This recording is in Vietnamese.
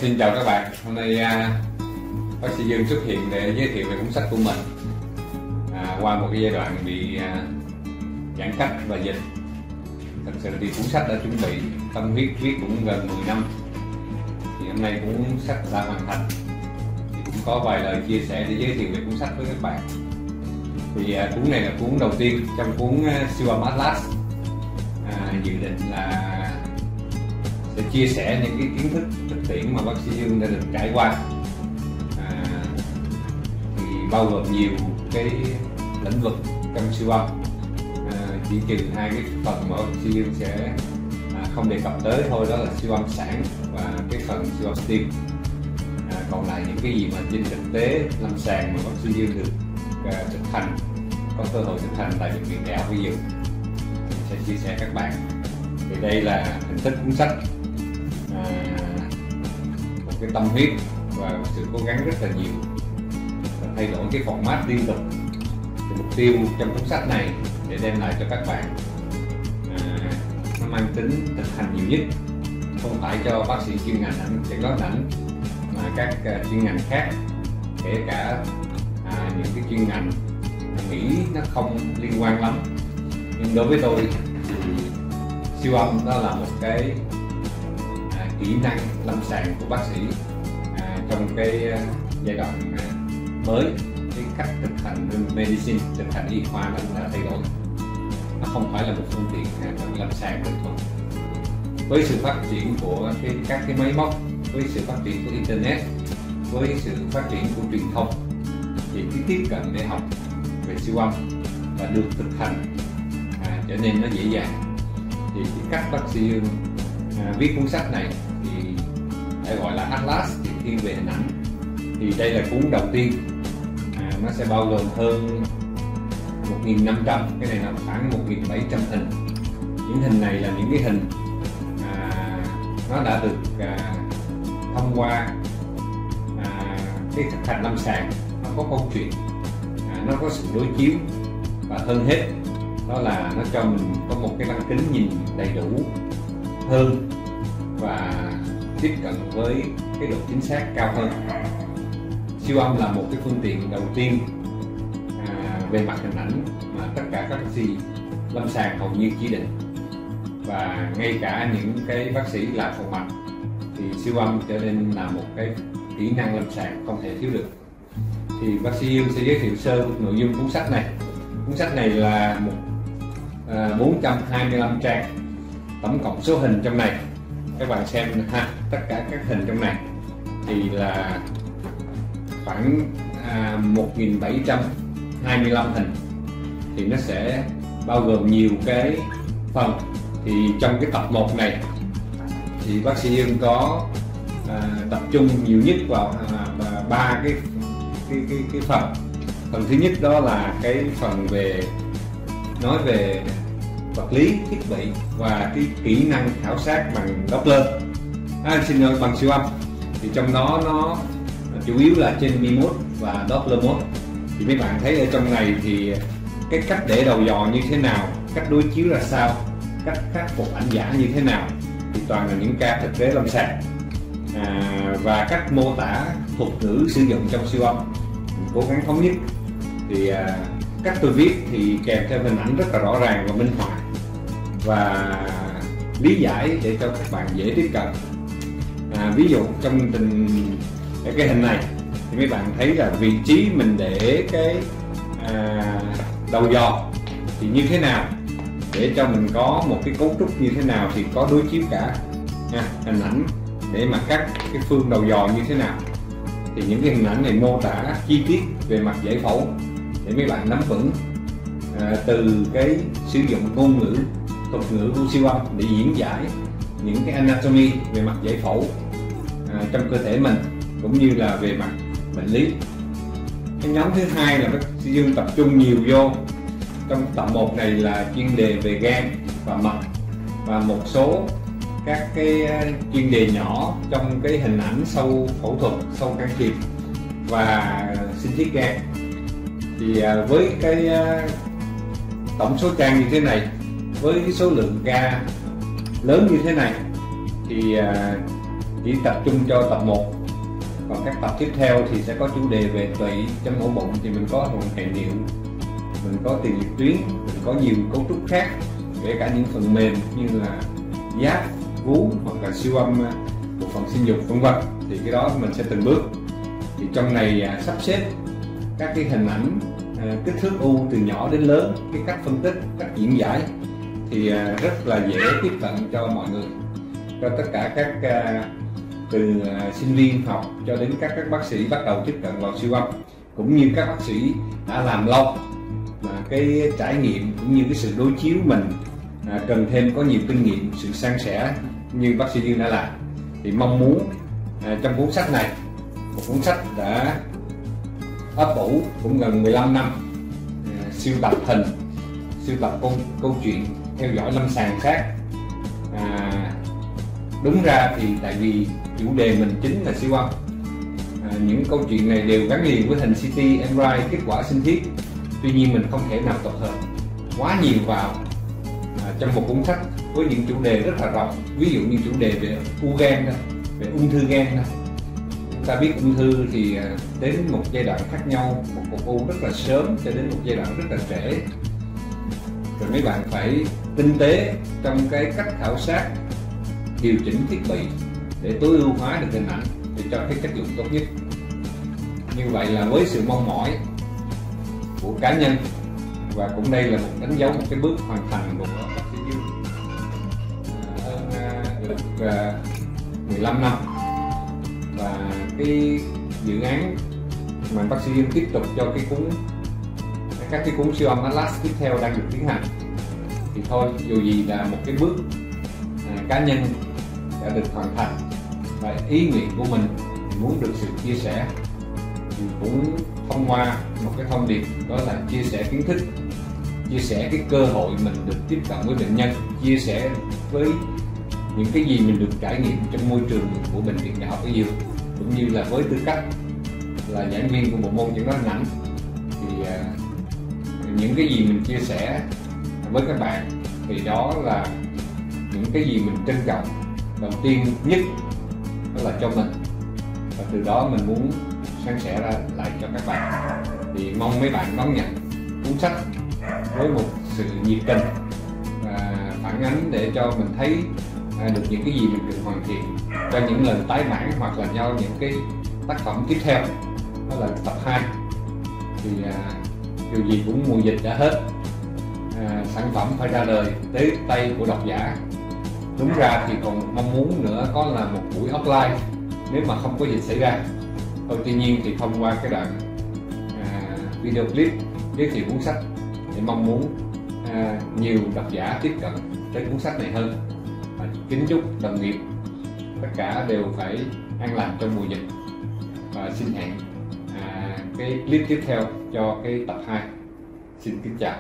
Xin chào các bạn. Hôm nay bác sĩ Dương xuất hiện để giới thiệu về cuốn sách của mình. Qua một cái giai đoạn bị giãn cách và dịch, thật sự thì cuốn sách đã chuẩn bị tâm huyết viết cũng gần 10 năm. Thì hôm nay cuốn sách đã hoàn thành. Thì cũng có vài lời chia sẻ để giới thiệu về cuốn sách với các bạn. Thì cuốn này là cuốn đầu tiên trong cuốn Siêu âm Atlas. Dự định là sẽ chia sẻ những cái kiến thức thực tiễn mà bác sĩ Dương đã được trải qua, thì bao gồm nhiều cái lĩnh vực trong siêu âm, chỉ trừ hai cái phần mà bác sĩ Dương sẽ không đề cập tới thôi, đó là siêu âm sản và cái phần siêu âm tim. Còn lại những cái gì mà trên thực tế lâm sàng mà bác sĩ Dương được thực hành, có cơ hội thực hành tại bệnh viện Đại học Y Dược, sẽ chia sẻ các bạn. Thì đây là hình thức cuốn sách, một cái tâm huyết và một sự cố gắng rất là nhiều, và thay đổi cái format liên tục. Thì mục tiêu trong cuốn sách này để đem lại cho các bạn nó mang tính thực hành nhiều nhất, không phải cho bác sĩ chuyên ngành chẩn đoán ảnh mà các chuyên ngành khác, kể cả những cái chuyên ngành nghĩ nó không liên quan lắm, nhưng đối với tôi thì siêu âm đó là một cái kỹ năng lâm sàng của bác sĩ trong cái giai đoạn mới. Cái cách thực hành medicine, thực hành y khoa nó đã thay đổi, nó không phải là một phương tiện lâm sàng đơn thuần. Với sự phát triển của các cái máy móc, với sự phát triển của internet, với sự phát triển của truyền thông, thì cái tiếp cận để học về siêu âm và được thực hành trở nên nó dễ dàng. Thì cái cách bác sĩ Dương viết cuốn sách này thì phải gọi là Atlas, thì thiên về hình ảnh. Thì đây là cuốn đầu tiên, nó sẽ bao gồm hơn 1.500, cái này là khoảng 1.700 hình. Những hình này là những cái hình nó đã được thông qua cái thực hành lâm sàng, nó có câu chuyện, nó có sự đối chiếu, và hơn hết đó là nó cho mình có một cái lăng kính nhìn đầy đủ hơn và tiếp cận với cái độ chính xác cao hơn. Siêu âm là một cái phương tiện đầu tiên về mặt hình ảnh mà tất cả các bác sĩ lâm sàng hầu như chỉ định, và ngay cả những cái bác sĩ làm phẫu mạch thì siêu âm trở nên là một cái kỹ năng lâm sàng không thể thiếu được. Thì bác sĩ Dương sẽ giới thiệu sơ nội dung cuốn sách này. Cuốn sách này là 425 trang, tổng cộng số hình trong này các bạn xem ha, tất cả các hình trong này thì là khoảng 1.725 hình. Thì nó sẽ bao gồm nhiều cái phần. Thì trong cái tập 1 này thì bác sĩ Dương có tập trung nhiều nhất vào ba cái phần. Phần thứ nhất đó là cái phần nói về vật lý, thiết bị và cái kỹ năng khảo sát bằng Doppler, bằng siêu âm. Thì trong đó nó chủ yếu là trên Mi mode và Doppler mode. Thì mấy bạn thấy ở trong này thì cái cách để đầu dò như thế nào, cách đối chiếu là sao, cách khắc phục ảnh giả như thế nào, thì toàn là những ca thực tế lâm sàng, và cách mô tả thuật ngữ sử dụng trong siêu âm mình cố gắng thống nhất. Thì cách tôi viết thì kèm theo hình ảnh rất là rõ ràng và minh họa, và lý giải để cho các bạn dễ tiếp cận. Ví dụ trong cái hình này thì mấy bạn thấy là vị trí mình để cái đầu dò thì như thế nào, để cho mình có một cái cấu trúc như thế nào thì có đối chiếu cả hình ảnh để mà cắt cái phương đầu dò như thế nào. Thì những cái hình ảnh này mô tả chi tiết về mặt giải phẫu để mấy bạn nắm vững, từ cái sử dụng ngôn ngữ thuật ngữ của siêu âm để diễn giải những cái anatomy về mặt giải phẫu trong cơ thể mình, cũng như là về mặt bệnh lý. Cái nhóm thứ hai là bác sĩ Dương tập trung nhiều vô trong tập 1 này là chuyên đề về gan và mật, và một số các cái chuyên đề nhỏ trong cái hình ảnh sau phẫu thuật, sau can thiệp và sinh thiết gan. Thì với cái tổng số trang như thế này, với cái số lượng ca lớn như thế này, thì chỉ tập trung cho tập 1. Còn các tập tiếp theo thì sẽ có chủ đề về tụy, trong ổ bụng thì mình có hồn hệ niệu, mình có tiền liệt tuyến, mình có nhiều cấu trúc khác, kể cả những phần mềm như là giáp, vú hoặc là siêu âm bộ phận sinh dục vân vân. Thì cái đó mình sẽ từng bước. Thì trong này sắp xếp các cái hình ảnh kích thước u từ nhỏ đến lớn, cái cách phân tích, cách diễn giải thì rất là dễ tiếp cận cho mọi người, cho tất cả các từ sinh viên học cho đến các bác sĩ bắt đầu tiếp cận vào siêu âm, cũng như các bác sĩ đã làm lâu mà cái trải nghiệm cũng như cái sự đối chiếu mình cần thêm có nhiều kinh nghiệm, sự san sẻ như bác sĩ Dương đã làm. Thì mong muốn trong cuốn sách này, một cuốn sách đã ấp ủ cũng gần 15 năm, siêu tập hình, siêu tập câu chuyện, theo dõi lâm sàng sát. Đúng ra thì tại vì chủ đề mình chính là siêu âm, những câu chuyện này đều gắn liền với hình CT, MRI, kết quả sinh thiết. Tuy nhiên mình không thể nào tập hợp quá nhiều vào trong một cuốn sách với những chủ đề rất là rộng. Ví dụ như chủ đề về u gan, về ung thư gan. Chúng ta biết ung thư thì đến một giai đoạn khác nhau, một cục u rất là sớm cho đến một giai đoạn rất là trễ. Rồi mấy bạn phải tinh tế trong cái cách khảo sát, điều chỉnh thiết bị để tối ưu hóa được hình ảnh để cho cái chất lượng tốt nhất. Như vậy là với sự mong mỏi của cá nhân, và cũng đây là một đánh dấu, một cái bước hoàn thành của bác sĩ Dương hơn được 15 năm. Và cái dự án mà bác sĩ Dương tiếp tục cho các cái cuốn siêu âm Atlas tiếp theo đang được tiến hành, thì thôi dù gì là một cái bước cá nhân đã được hoàn thành, và ý nguyện của mình muốn được sự chia sẻ, thì cũng thông qua một cái thông điệp, đó là chia sẻ kiến thức, chia sẻ cái cơ hội mình được tiếp cận với bệnh nhân, chia sẻ với những cái gì mình được trải nghiệm trong môi trường của Bệnh viện Đại học Y Dược, cũng như là với tư cách là giảng viên của bộ môn chẩn đoán hình ảnh. Thì những cái gì mình chia sẻ với các bạn thì đó là những cái gì mình trân trọng đầu tiên nhất, đó là cho mình, và từ đó mình muốn san sẻ ra lại cho các bạn. Thì mong mấy bạn đón nhận cuốn sách với một sự nhiệt tình và phản ánh để cho mình thấy được những cái gì mình cần hoàn thiện cho những lần tái bản, hoặc là cho những cái tác phẩm tiếp theo, đó là tập 2. Thì điều gì cũng mùa dịch đã hết, sản phẩm phải ra đời tới tay của độc giả. Đúng ra thì còn mong muốn nữa có là một buổi offline nếu mà không có dịch xảy ra thôi. Tuy nhiên thì thông qua cái đoạn video clip giới thiệu cuốn sách để mong muốn nhiều độc giả tiếp cận tới cuốn sách này hơn. Và kính chúc đồng nghiệp tất cả đều phải an lành trong mùa dịch, và xin hẹn cái clip tiếp theo cho cái tập 2. Xin kính chào.